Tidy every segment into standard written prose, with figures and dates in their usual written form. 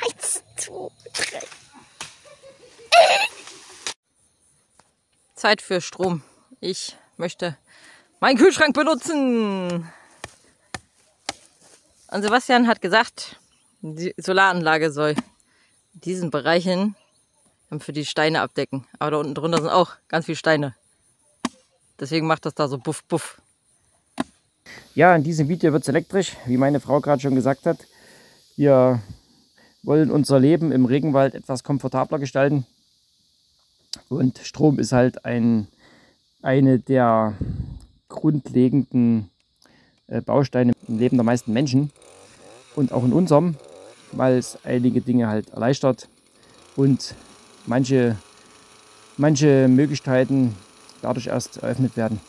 1, 2, 3. Zeit für Strom. Ich möchte meinen Kühlschrank benutzen. Und Sebastian hat gesagt, die Solaranlage soll diesen Bereichen für die Steine abdecken. Aber da unten drunter sind auch ganz viele Steine. Deswegen macht das da so buff, buff. Ja, in diesem Video wird es elektrisch, wie meine Frau gerade schon gesagt hat. Wir wollen unser Leben im Regenwald etwas komfortabler gestalten. Und Strom ist halt eine der grundlegenden Bausteine im Leben der meisten Menschen. Und auch in unserem, weil es einige Dinge halt erleichtert und manche Möglichkeiten dadurch erst eröffnet werden.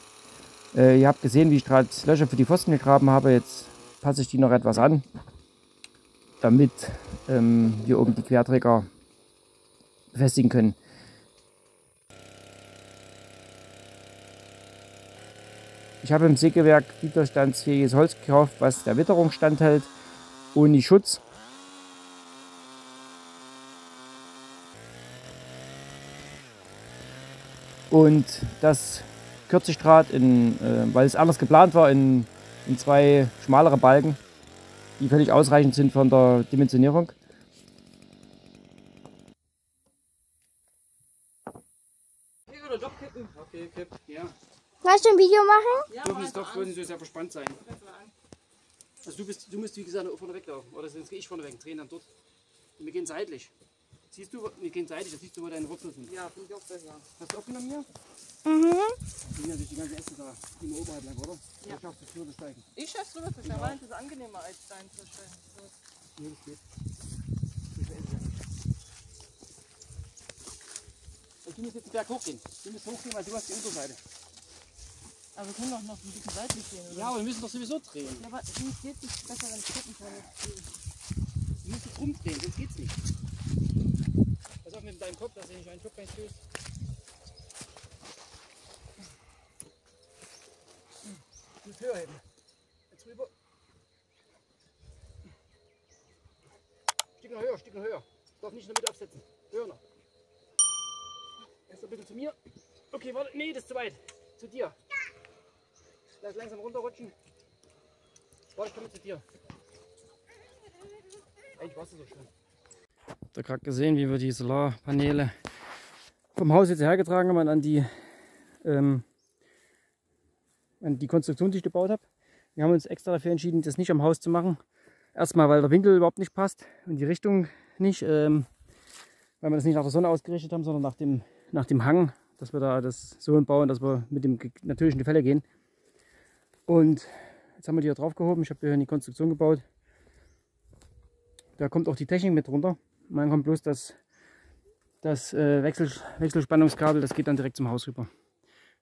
Ihr habt gesehen, wie ich gerade Löcher für die Pfosten gegraben habe. Jetzt passe ich die noch etwas an, damit wir oben die Querträger befestigen können. Ich habe im Sägewerk widerstandsfähiges Holz gekauft, was der Witterung standhält, ohne Schutz. Und das Kürzigdraht, weil es anders geplant war, in 2 schmalere Balken, die völlig ausreichend sind von der Dimensionierung. Okay, kipp. Ja. Kannst du ein Video machen? Ja, dürfen es doch, würden Sie sehr verspannt sein. Also du musst wie gesagt vorne weglaufen. Oder sonst gehe ich vorne weg, drehen dann dort. Und wir gehen seitlich. Siehst du, wir gehen seitlich, da siehst du, wo deine Wurzeln sind. Ja, finde ich auch besser. Hast du aufgenommen hier? Mhm. Das sind ja die ganzen Äste da, die im oberhalb lang, oder? Ja. Ich schaffst du drüber steigen. Ich schaff's drüber zu steigen, weil es ist angenehmer als Stein zu stellen. Ja, das geht. Und du musst jetzt den Berg hochgehen. Du musst hochgehen, weil du hast die Unterseite. Aber wir können doch noch ein bisschen seitlich gehen, oder? Ja, aber wir müssen doch sowieso drehen. Ja, aber wie geht es besser, wenn ich gucken kann? Du musst jetzt rumdrehen, sonst geht's nicht. Pass auf mit deinem Kopf, dass du nicht einen Kopf reinstößt. Du musst höher heben. Jetzt rüber. Stück noch höher, Stück noch höher. Ich darf nicht in der Mitte absetzen. Höher noch. Erst ein bisschen zu mir. Okay, warte. Nee, das ist zu weit. Zu dir. Lass langsam runterrutschen. Warte, ich komme zu dir. Eigentlich war es so schlimm. Habt ihr gerade gesehen, wie wir die Solarpaneele vom Haus jetzt hergetragen haben an die Konstruktion, die ich gebaut habe. Wir haben uns extra dafür entschieden, das nicht am Haus zu machen. Erstmal, weil der Winkel überhaupt nicht passt und die Richtung nicht, weil wir das nicht nach der Sonne ausgerichtet haben, sondern nach dem Hang, dass wir da das so bauen, dass wir mit dem natürlichen Gefälle gehen. Und jetzt haben wir die hier drauf gehoben. Ich habe hier eine Konstruktion gebaut. Da kommt auch die Technik mit runter. Und dann kommt bloß das Wechselspannungskabel, das geht dann direkt zum Haus rüber.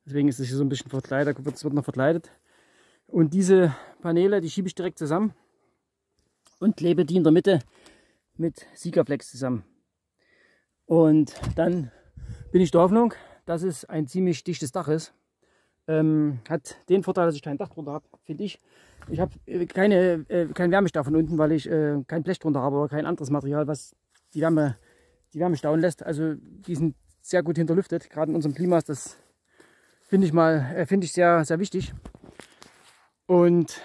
Deswegen ist es hier so ein bisschen verkleidet, es wird noch verkleidet. Und diese Paneele, die schiebe ich direkt zusammen und klebe die in der Mitte mit Sikaflex zusammen. Und dann bin ich der Hoffnung, dass es ein ziemlich dichtes Dach ist. Hat den Vorteil, dass ich kein Dach drunter habe, finde ich. Ich habe keinen Wärmestau von unten, weil ich kein Blech drunter habe oder kein anderes Material, was die Wärme stauen lässt. Also die sind sehr gut hinterlüftet. Gerade in unserem Klima ist das, finde ich sehr, sehr wichtig. Und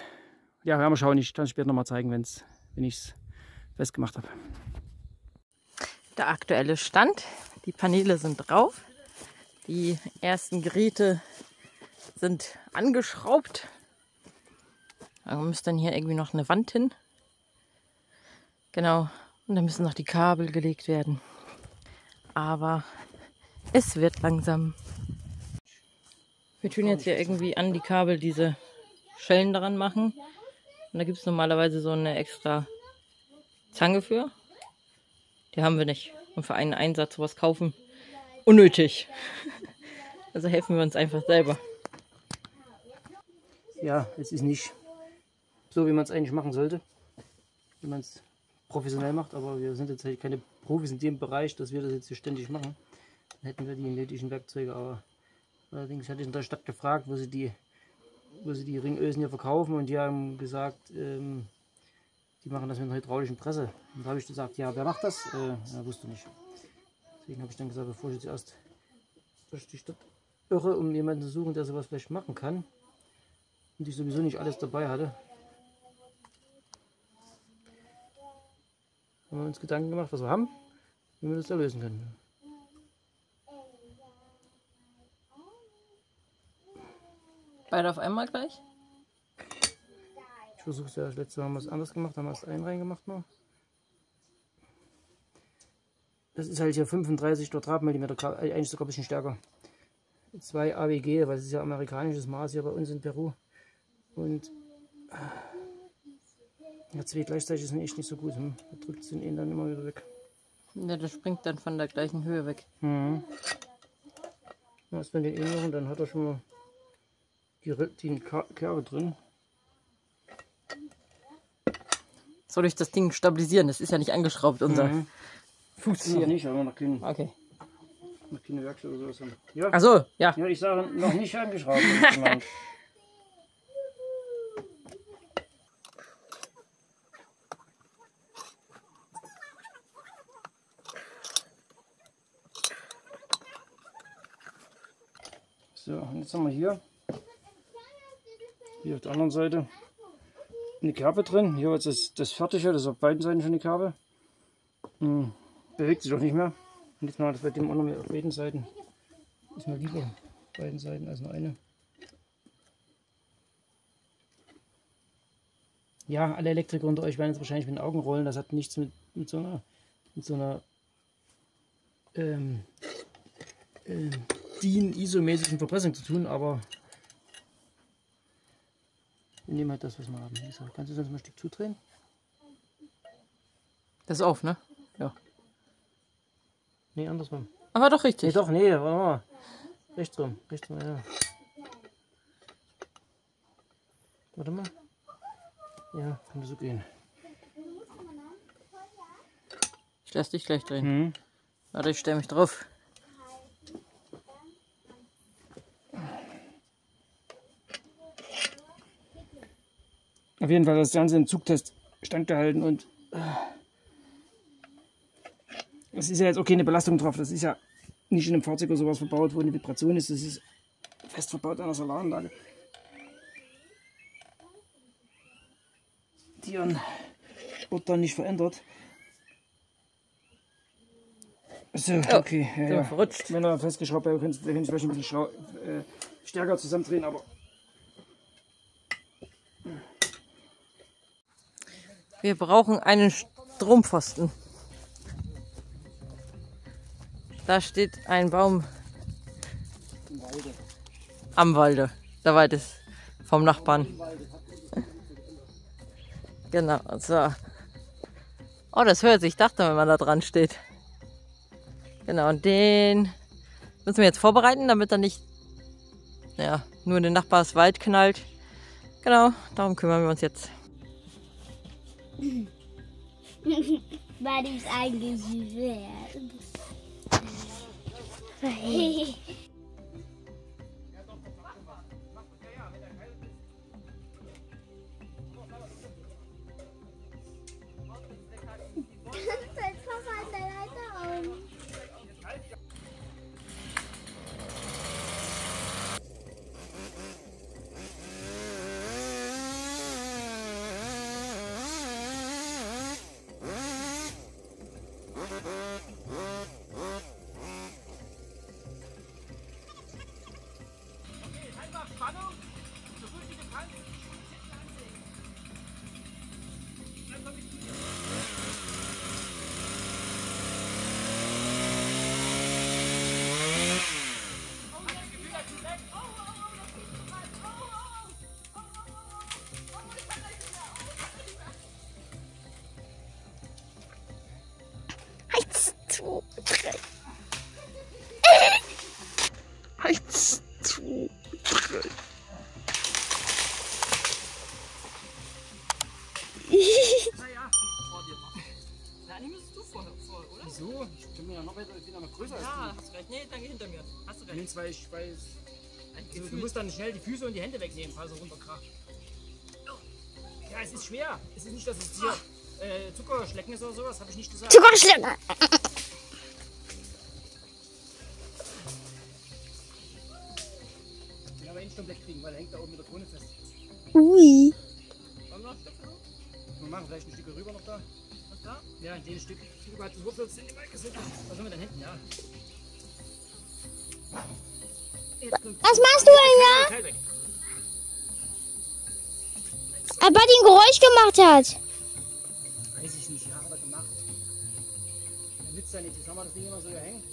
ja, werden wir schauen. Ich kann es später nochmal zeigen, wenn ich es festgemacht habe. Der aktuelle Stand. Die Paneele sind drauf. Die ersten Geräte sind angeschraubt. Da müsste dann hier irgendwie noch eine Wand hin. Genau. Und dann müssen noch die Kabel gelegt werden. Aber es wird langsam. Wir tun jetzt hier irgendwie an die Kabel diese Schellen daran machen. Und da gibt es normalerweise so eine extra Zange für. Die haben wir nicht. Und für einen Einsatz sowas kaufen, unnötig. Also helfen wir uns einfach selber. Ja, es ist nicht so, wie man es eigentlich machen sollte, wie man es professionell macht, aber wir sind jetzt halt keine Profis in dem Bereich, dass wir das jetzt hier ständig machen. Dann hätten wir die nötigen Werkzeuge, aber allerdings hatte ich in der Stadt gefragt, wo sie die Ringösen hier verkaufen, und die haben gesagt, die Die machen das mit einer hydraulischen Presse. Und da habe ich gesagt, ja, wer macht das? Er wusste nicht. Deswegen habe ich dann gesagt, bevor ich jetzt erst durch die Stadt irre, um jemanden zu suchen, der sowas vielleicht machen kann, und ich sowieso nicht alles dabei hatte, haben wir uns Gedanken gemacht, was wir haben, wie wir das da lösen können. Beide auf einmal gleich? Ich versuche es ja, das letzte Mal haben wir es anders gemacht, haben wir erst einen reingemacht noch. Das ist halt hier 35 Quadratmillimeter, eigentlich sogar ein bisschen stärker. 2 AWG, weil es ist ja amerikanisches Maß hier bei uns in Peru. Und ja, 2 gleichzeitig sind echt nicht so gut. Da drückt es den einen dann immer wieder weg. Ja, das springt dann von der gleichen Höhe weg. Mhm. Erst wenn den einen machen, dann hat er schon mal die Kerbe drin. Soll ich das Ding stabilisieren? Das ist ja nicht angeschraubt, unser Fuß hier. Noch nicht, aber noch keine Okay. Werkstatt oder sowas haben. Ja. Ach so, ja. Ja, ich sage noch nicht angeschraubt. So, und jetzt haben wir hier auf der anderen Seite eine Kerbe drin. Hier ist das Fertige, das ist auf beiden Seiten schon eine Kerbe. Bewegt sich doch nicht mehr. Und jetzt machen wir das bei dem auch noch mehr auf beiden Seiten. Ist mir lieber auf beiden Seiten als nur eine. Ja, alle Elektriker unter euch werden jetzt wahrscheinlich mit den Augen rollen. Das hat nichts mit so einer DIN-ISO-mäßigen Verpressung zu tun, aber wir nehmen halt das, was wir haben. So, kannst du sonst mal ein Stück zudrehen? Das ist auf, ne? Ja. Nee, andersrum. Aber doch richtig. Nee, doch, nee, warte mal. Rechts rum, ja. Warte mal. Ja, könnte so gehen. Ich lasse dich gleich drehen. Warte, ich stelle mich drauf. Auf jeden Fall das Ganze im Zugtest standgehalten und es ist ja jetzt auch keine Belastung drauf. Das ist ja nicht in einem Fahrzeug oder sowas verbaut, wo eine Vibration ist. Das ist fest verbaut an der Solaranlage. Die ihren Ort dann nicht verändert. So, okay. Ja. Verrutscht. Wenn er festgeschraubt wäre, könnte ich vielleicht ein bisschen stärker zusammendrehen, aber Wir brauchen einen Strompfosten. Da steht ein Baum am Walde. Der Wald ist vom Nachbarn. Genau, so. Oh, das hört sich, ich dachte, wenn man da dran steht. Genau, und den müssen wir jetzt vorbereiten, damit er nicht nur in den Nachbarswald knallt. Genau, darum kümmern wir uns jetzt. Weil die es eigentlich wäre. Wieso? Ich bin ja noch größer als du. Ja, hast recht. Nee, dann geh hinter mir. Hast du recht. Weil du musst dann schnell die Füße und die Hände wegnehmen, falls er runterkracht. Ja, es ist schwer. Es ist nicht, dass es hier Zuckerschlecken ist oder sowas, habe ich nicht gesagt. Zuckerschlecken. Den aber nicht komplett kriegen, weil er hängt da oben mit der Krone fest. Ui. Haben wir noch ein Stück? Wir machen vielleicht ein Stück rüber noch da. Was da? Ja, in dem Stück. Du hast das Wurzel in die Balken. Was haben wir denn hinten? Ja. Was machst du denn da? Teil weg. Aber die ein Geräusch gemacht hat. Weiß ich nicht, ja, hat er gemacht. Der nützt ja nicht. Jetzt haben wir das Ding immer so hier hängen.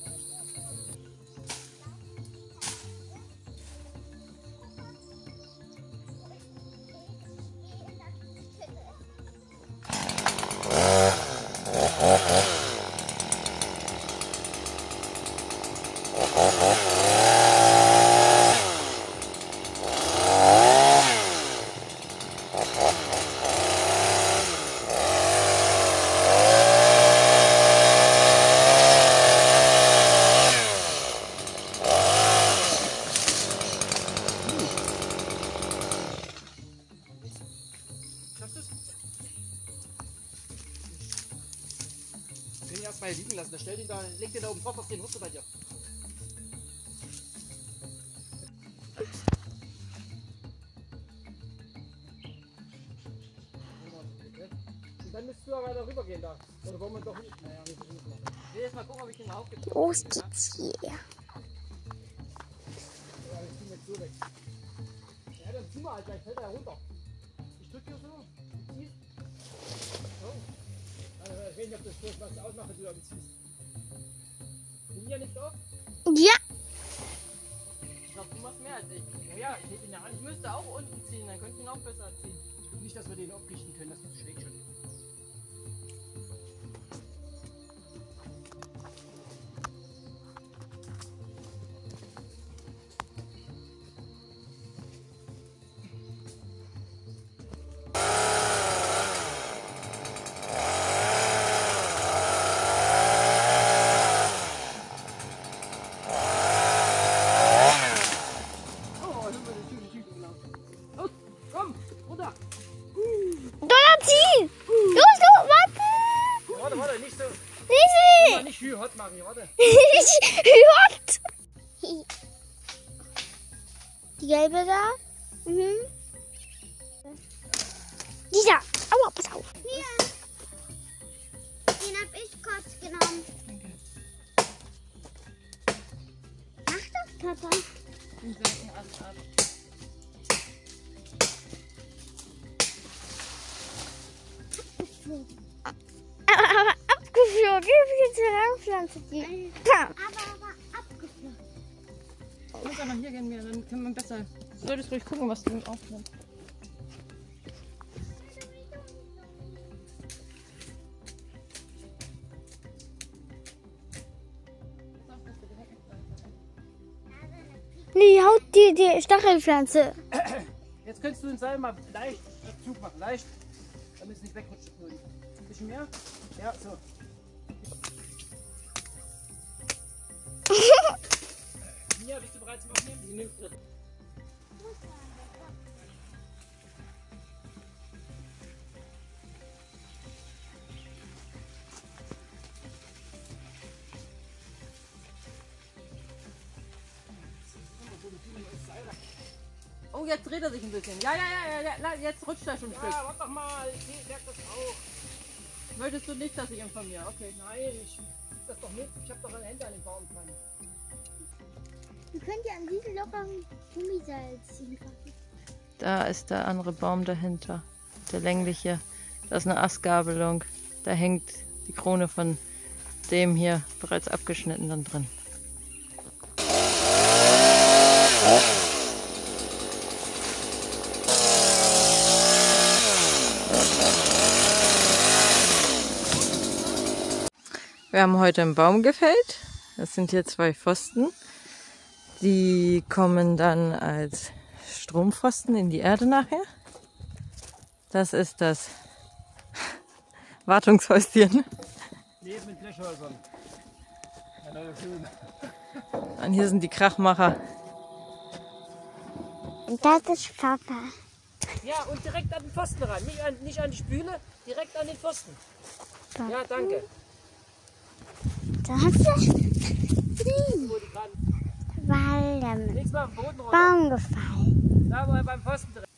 Schaffst du es? Wir können ihn erstmal hier liegen lassen. Da stellt ihn da, leg den da oben drauf auf den Wurzel bei dir. Und dann müsstest du aber da rüber gehen da. Oder wollen wir doch nicht? Naja, wir müssen nicht machen. Ich will jetzt mal gucken, ob ich den aufgebe. Los geht's hier. Ja, ich zieh jetzt so weg. Ja, dann zieh mal halt, gleich fällt er runter. Ich drück hier so. Du ziehst. So. Also, ich weiß nicht, ob das was ausmacht, wenn du da ziehst. Nimm ja nicht auf? Ja. Ich glaube, du machst mehr als ich. Ja, ich hätte ihn ja an. Ich müsste auch unten ziehen, dann könnte ich ihn auch besser ziehen. Nicht, dass wir den aufrichten können, das ist schräg schon. Komm, runter! Donner, zieh. Los, warte. Warte, nicht so. Nicht Nicht hü hot machen, warte. Hot. Die gelbe da. Mhm. Dieser. Aua, pass auf. Hier. Den hab ich kurz genommen. Mach das, Papa. Den seiten Ast ab. Aber abgeflogen. Wie viel Pflanze die? Aber abgeflogen. Du musst aber hier gehen, mir, dann kann man besser. Du solltest ruhig gucken, was du aufnimmst. Nee, haut die Stachelpflanze. Jetzt könntest du den Seil mal leicht Zug machen, leicht, damit es nicht wegrutscht. Ein bisschen mehr? Ja, so. Mia, bist du bereit zum Aufnehmen? Sie nimmt das. Oh, jetzt dreht er sich ein bisschen. Ja, jetzt rutscht er schon ein Stück. Ja, warte doch mal, ich merke das auch. Wolltest du nicht, dass ich informiere? Okay. Nein, ich krieg das doch mit. Ich habe doch eine Hände an den Baum dran. Wir können ja an diesen lockeren Gummiseil ziehen. Da ist der andere Baum dahinter. Der längliche. Das ist eine Astgabelung. Da hängt die Krone von dem hier bereits abgeschnitten dann drin. Wir haben heute einen Baum gefällt. Das sind hier 2 Pfosten. Die kommen dann als Strompfosten in die Erde nachher. Das ist das Wartungshäuschen. Nee, mit Blechhäusern. Ja, na, schön. Und hier sind die Krachmacher. Und das ist Papa. Ja, und direkt an den Pfosten ran. Nicht an die Spüle, direkt an den Pfosten. Ja, danke. Da hast du Wo die gerade. weil der mit Links mal auf den Boden runter. Baum gefallen. Da war er beim Pfosten direkt.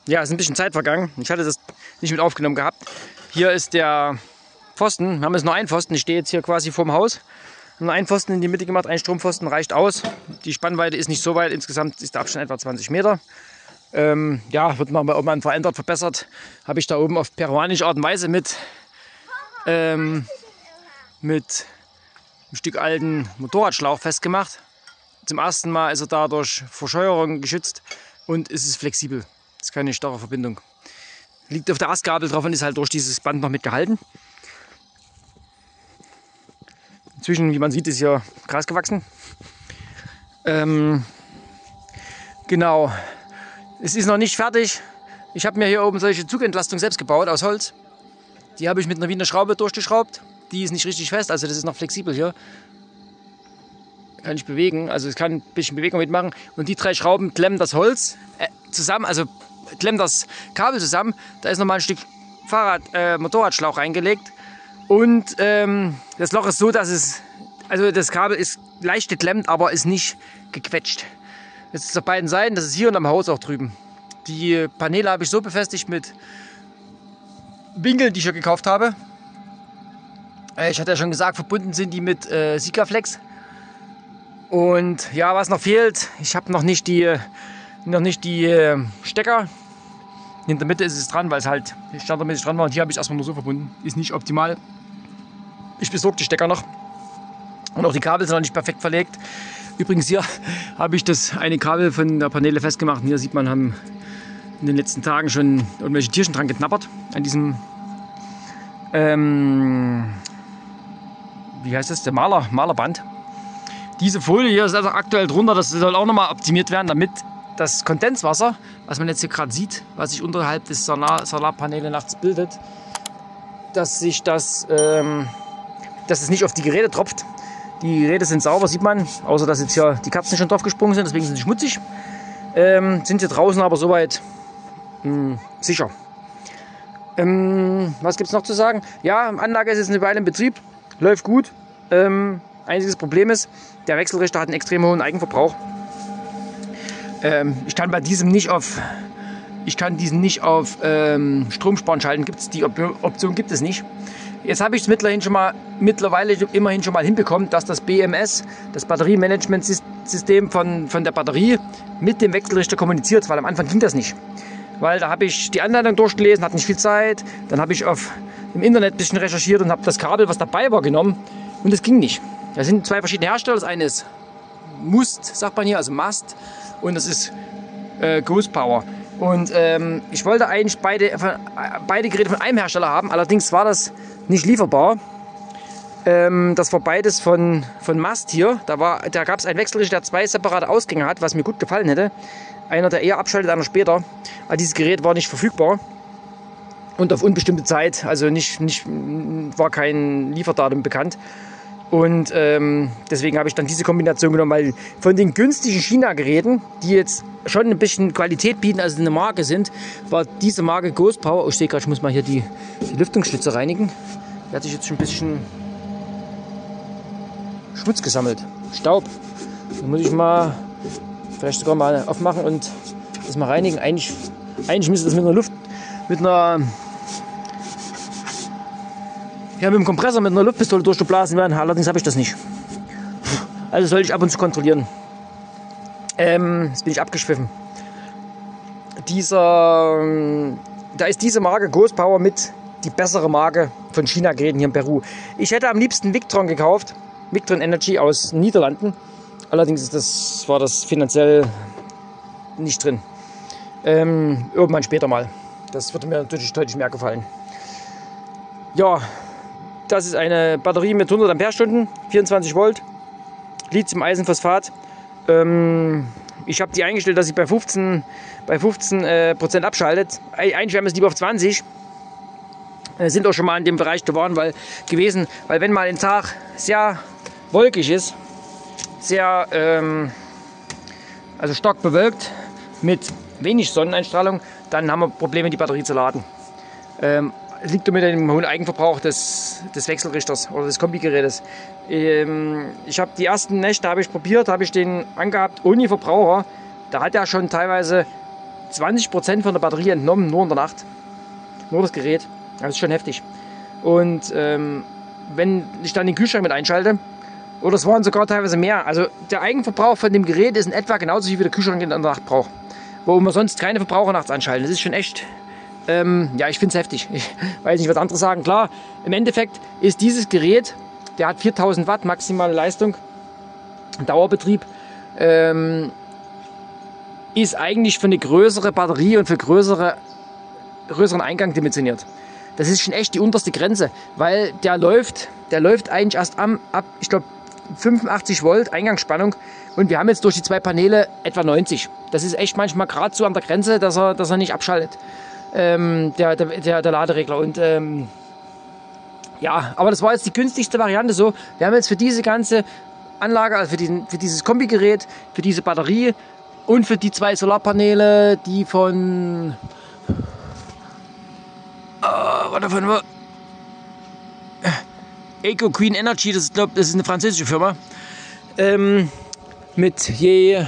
Ja, es ist ein bisschen Zeit vergangen. Ich hatte das nicht mit aufgenommen gehabt. Hier ist der Pfosten. Wir haben jetzt nur einen Pfosten. Ich stehe jetzt hier quasi vorm Haus. Wir haben nur einen Pfosten in die Mitte gemacht. Ein Strompfosten reicht aus. Die Spannweite ist nicht so weit. Insgesamt ist der Abstand etwa 20 Meter. Ja, wird mal irgendwann verändert, verbessert. Habe ich da oben auf peruanische Art und Weise mit einem Stück alten Motorradschlauch festgemacht. Zum ersten Mal ist er da durch Verscheuerung geschützt und es ist flexibel. Das ist keine starre Verbindung. Liegt auf der Astgabel drauf und ist halt durch dieses Band noch mitgehalten. Inzwischen, wie man sieht, ist hier Gras gewachsen. Genau. Es ist noch nicht fertig. Ich habe mir hier oben solche Zugentlastung selbst gebaut aus Holz. Die habe ich mit einer Wiener Schraube durchgeschraubt. Die ist nicht richtig fest, also das ist noch flexibel hier. Kann ich bewegen, also es kann ein bisschen Bewegung mitmachen. Und die 3 Schrauben klemmen das Holz zusammen, also klemmen das Kabel zusammen. Da ist nochmal ein Stück Motorradschlauch reingelegt. Und das Loch ist so, dass also das Kabel ist leicht geklemmt, aber ist nicht gequetscht. Das ist auf beiden Seiten, das ist hier und am Haus auch drüben. Die Paneele habe ich so befestigt mit Winkeln, die ich hier gekauft habe. Ich hatte ja schon gesagt, verbunden sind die mit Sikaflex. Und ja, was noch fehlt, ich habe noch nicht die Stecker. In der Mitte ist es dran, weil es halt standardmäßig dran war. Und hier habe ich es erstmal nur so verbunden. Ist nicht optimal. Ich besorge die Stecker noch. Und auch die Kabel sind noch nicht perfekt verlegt. Übrigens hier habe ich das eine Kabel von der Paneele festgemacht. Und hier sieht man, haben in den letzten Tagen schon irgendwelche Tierchen dran geknabbert. An diesem, wie heißt das, der Malerband. Diese Folie hier ist also aktuell drunter. Das soll auch nochmal optimiert werden, damit das Kondenswasser, was man jetzt hier gerade sieht, was sich unterhalb des Solarpaneele nachts bildet, dass es nicht auf die Geräte tropft. Die Geräte sind sauber, sieht man, außer dass jetzt hier die Katzen schon drauf gesprungen sind, deswegen sind sie schmutzig. Sind hier draußen aber soweit sicher. Was gibt es noch zu sagen? Ja, Anlage ist jetzt eine Weile in Betrieb, läuft gut. Einziges Problem ist, der Wechselrichter hat einen extrem hohen Eigenverbrauch. Ich kann diesen nicht auf Stromsparen schalten. Die Option gibt es nicht. Jetzt habe ich es mittlerweile immerhin schon mal hinbekommen, dass das BMS, das Batteriemanagementsystem von der Batterie, mit dem Wechselrichter kommuniziert, weil am Anfang ging das nicht. Weil da habe ich die Anleitung durchgelesen, hatte nicht viel Zeit. Dann habe ich im Internet ein bisschen recherchiert und habe das Kabel, was dabei war, genommen und es ging nicht. Da sind 2 verschiedene Hersteller. Das eine ist Must, sagt man hier, also Mast, und das ist Ghost Power. Und ich wollte eigentlich beide Geräte von einem Hersteller haben, allerdings war das nicht lieferbar. Das war beides von Mast hier. Da gab es einen Wechselrichter, der 2 separate Ausgänge hat, was mir gut gefallen hätte. Einer, der eher abschaltet, einer später. Aber dieses Gerät war nicht verfügbar. Und auf unbestimmte Zeit, also war kein Lieferdatum bekannt. Und deswegen habe ich dann diese Kombination genommen, weil von den günstigen China-Geräten, die jetzt schon ein bisschen Qualität bieten, also eine Marke sind, war diese Marke Ghost Power. Oh, ich sehe gerade, ich muss mal hier die Lüftungsschlitze reinigen. Hier hat sich jetzt schon ein bisschen Schmutz gesammelt, Staub. Da muss ich mal vielleicht sogar mal aufmachen und das mal reinigen. Eigentlich müsste das mit dem Kompressor mit einer Luftpistole durchgeblasen werden, allerdings habe ich das nicht. Also sollte ich ab und zu kontrollieren. Jetzt bin ich abgeschwiffen. Da ist diese Marke Ghost Power mit die bessere Marke von China-Geräten hier in Peru. Ich hätte am liebsten Victron gekauft, Victron Energy aus den Niederlanden. Allerdings war das finanziell nicht drin. Irgendwann später mal. Das würde mir natürlich deutlich mehr gefallen. Ja, das ist eine Batterie mit 100 Ampere-Stunden, 24 Volt, Lithium-Eisenphosphat. Ich habe die eingestellt, dass sie bei 15% abschaltet. Eigentlich wären wir es lieber auf 20. Sind auch schon mal in dem Bereich gewesen, weil wenn mal ein Tag sehr wolkig ist, sehr also stark bewölkt mit wenig Sonneneinstrahlung, dann haben wir Probleme, die Batterie zu laden. Es liegt mit dem hohen Eigenverbrauch des Wechselrichters oder des Kombigerätes. Ich habe die ersten Nächte probiert, habe ich den angehabt ohne Verbraucher. Da hat er schon teilweise 20% von der Batterie entnommen, nur in der Nacht. Nur das Gerät. Das ist schon heftig. Und wenn ich dann den Kühlschrank mit einschalte, oder es waren sogar teilweise mehr. Also der Eigenverbrauch von dem Gerät ist in etwa genauso wie der Kühlschrank in der Nacht braucht. Wo wir sonst keine Verbraucher nachts anschalten. Das ist schon echt, ja, ich finde es heftig. Ich weiß nicht, was andere sagen. Klar, im Endeffekt ist dieses Gerät, der hat 4000 Watt maximale Leistung, Dauerbetrieb, ist eigentlich für eine größere Batterie und für größeren Eingang dimensioniert. Das ist schon echt die unterste Grenze, weil der läuft eigentlich erst ab, ich glaube, 85 Volt Eingangsspannung und wir haben jetzt durch die 2 Paneele etwa 90. Das ist echt manchmal gerade so an der Grenze, dass er nicht abschaltet, der Laderegler. Und ja, aber das war jetzt die günstigste Variante so. Wir haben jetzt für diese ganze Anlage, also für dieses Kombigerät, für diese Batterie und für die 2 Solarpaneele, die von Eco Queen Energy, das ist eine französische Firma, mit je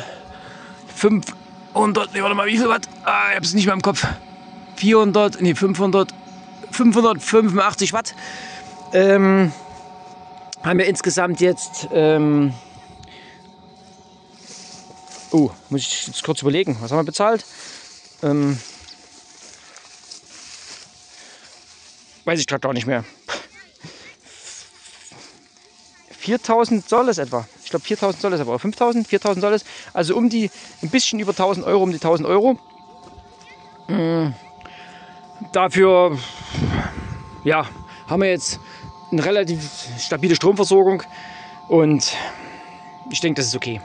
500, warte mal, wie viel Watt? Ich habe es nicht mehr im Kopf. 585 Watt. Haben wir insgesamt jetzt, muss ich jetzt kurz überlegen, was haben wir bezahlt? Weiß ich gerade auch nicht mehr. 4.000 soll es etwa. Ich glaube 4.000 soll es etwa. 5.000, 4.000 soll es. Also ein bisschen über 1.000 Euro, um die 1.000 Euro. Dafür, ja, haben wir jetzt eine relativ stabile Stromversorgung. Und ich denke, das ist okay.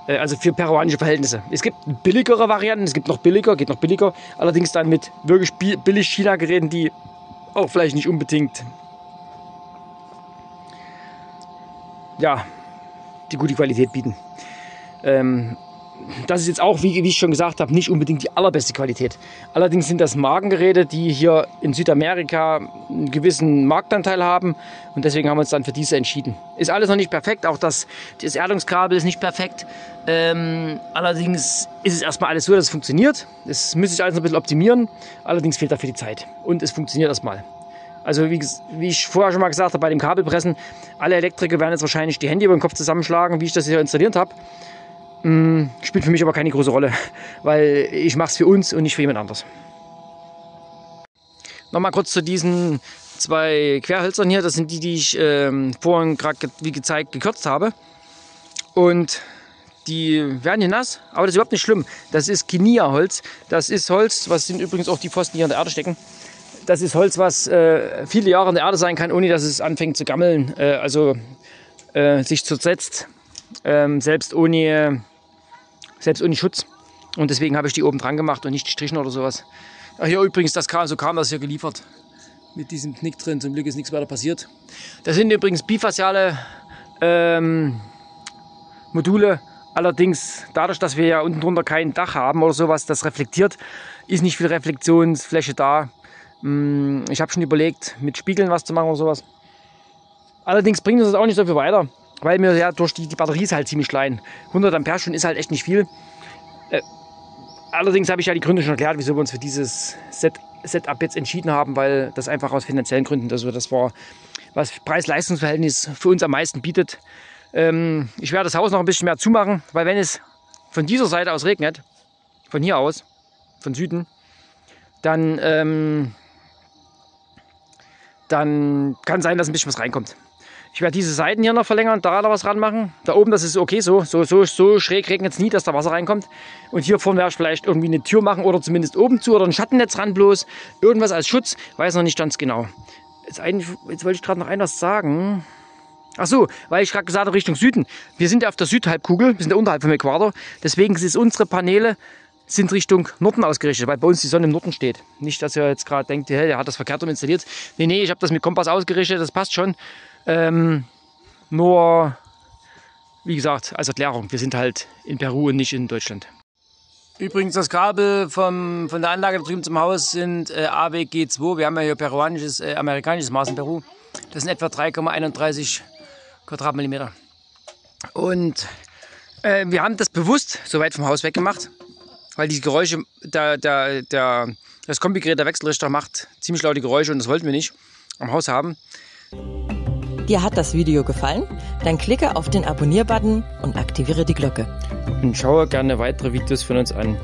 Also für peruanische Verhältnisse. Es gibt billigere Varianten, es gibt noch billiger, geht noch billiger. Allerdings dann mit wirklich billig China-Geräten, die auch vielleicht nicht unbedingt ja, die gute Qualität bieten. Das ist jetzt auch, wie ich schon gesagt habe, nicht unbedingt die allerbeste Qualität. Allerdings sind das Markengeräte, die hier in Südamerika einen gewissen Marktanteil haben und deswegen haben wir uns dann für diese entschieden. Ist alles noch nicht perfekt, auch das Erdungskabel ist nicht perfekt. Allerdings ist es erstmal alles so, dass es funktioniert. Das müsste ich alles noch ein bisschen optimieren, allerdings fehlt dafür die Zeit und es funktioniert erstmal. Also wie ich vorher schon mal gesagt habe, bei dem Kabelpressen, alle Elektriker werden jetzt wahrscheinlich die Hände über den Kopf zusammenschlagen, wie ich das hier installiert habe. Spielt für mich aber keine große Rolle, weil ich mache es für uns und nicht für jemand anderes. Nochmal kurz zu diesen 2 Querhölzern hier. Das sind die ich vorhin gerade wie gezeigt gekürzt habe. Und die werden hier nass, aber das ist überhaupt nicht schlimm. Das ist Kinia-Holz. Das ist Holz, was sind übrigens auch die Pfosten, die hier in der Erde stecken. Das ist Holz, was viele Jahre in der Erde sein kann, ohne dass es anfängt zu gammeln, sich zersetzt, selbst ohne Schutz. Und deswegen habe ich die oben dran gemacht und nicht gestrichen oder sowas. Ach, hier übrigens, so kam das hier geliefert. Mit diesem Knick drin, zum Glück ist nichts weiter passiert. Das sind übrigens bifasziale Module. Allerdings, dadurch, dass wir ja unten drunter kein Dach haben oder sowas, das reflektiert, ist nicht viel Reflexionsfläche da. Ich habe schon überlegt, mit Spiegeln was zu machen oder sowas. Allerdings bringt uns das auch nicht so viel weiter, weil mir ja durch die Batterie ist halt ziemlich klein. 100 Ampere-Stunden ist halt echt nicht viel. Allerdings habe ich ja die Gründe schon erklärt, wieso wir uns für dieses Setup jetzt entschieden haben, weil das einfach aus finanziellen Gründen, also das war, was Preis-Leistungs-Verhältnis für uns am meisten bietet. Ich werde das Haus noch ein bisschen mehr zumachen, weil wenn es von dieser Seite aus regnet, von hier aus, von Süden, dann kann sein, dass ein bisschen was reinkommt. Ich werde diese Seiten hier noch verlängern, da was ranmachen. Da oben, das ist okay so schräg regnet es nie, dass da Wasser reinkommt. Und hier vorne werde ich vielleicht irgendwie eine Tür machen oder zumindest oben zu oder ein Schattennetz ran bloß. Irgendwas als Schutz, weiß noch nicht ganz genau. Jetzt wollte ich gerade noch etwas sagen. Ach so, weil ich gerade gesagt habe, Richtung Süden. Wir sind ja auf der Südhalbkugel, wir sind ja unterhalb vom Äquator. Deswegen sind unsere Paneele Richtung Norden ausgerichtet, weil bei uns die Sonne im Norden steht. Nicht, dass ihr jetzt gerade denkt, hey, der hat das verkehrt rum installiert. Nee, ich habe das mit Kompass ausgerichtet, das passt schon. Nur, wie gesagt, als Erklärung, wir sind halt in Peru und nicht in Deutschland. Übrigens, das Kabel von der Anlage da drüben zum Haus sind AWG2. Wir haben ja hier amerikanisches Maß in Peru. Das sind etwa 3,31 Quadratmillimeter. Und wir haben das bewusst so weit vom Haus weg gemacht, weil die Geräusche, das Kombigerät, der Wechselrichter macht ziemlich laute Geräusche und das wollten wir nicht am Haus haben. Dir hat das Video gefallen? Dann klicke auf den Abonnier-Button und aktiviere die Glocke. Und schaue gerne weitere Videos von uns an.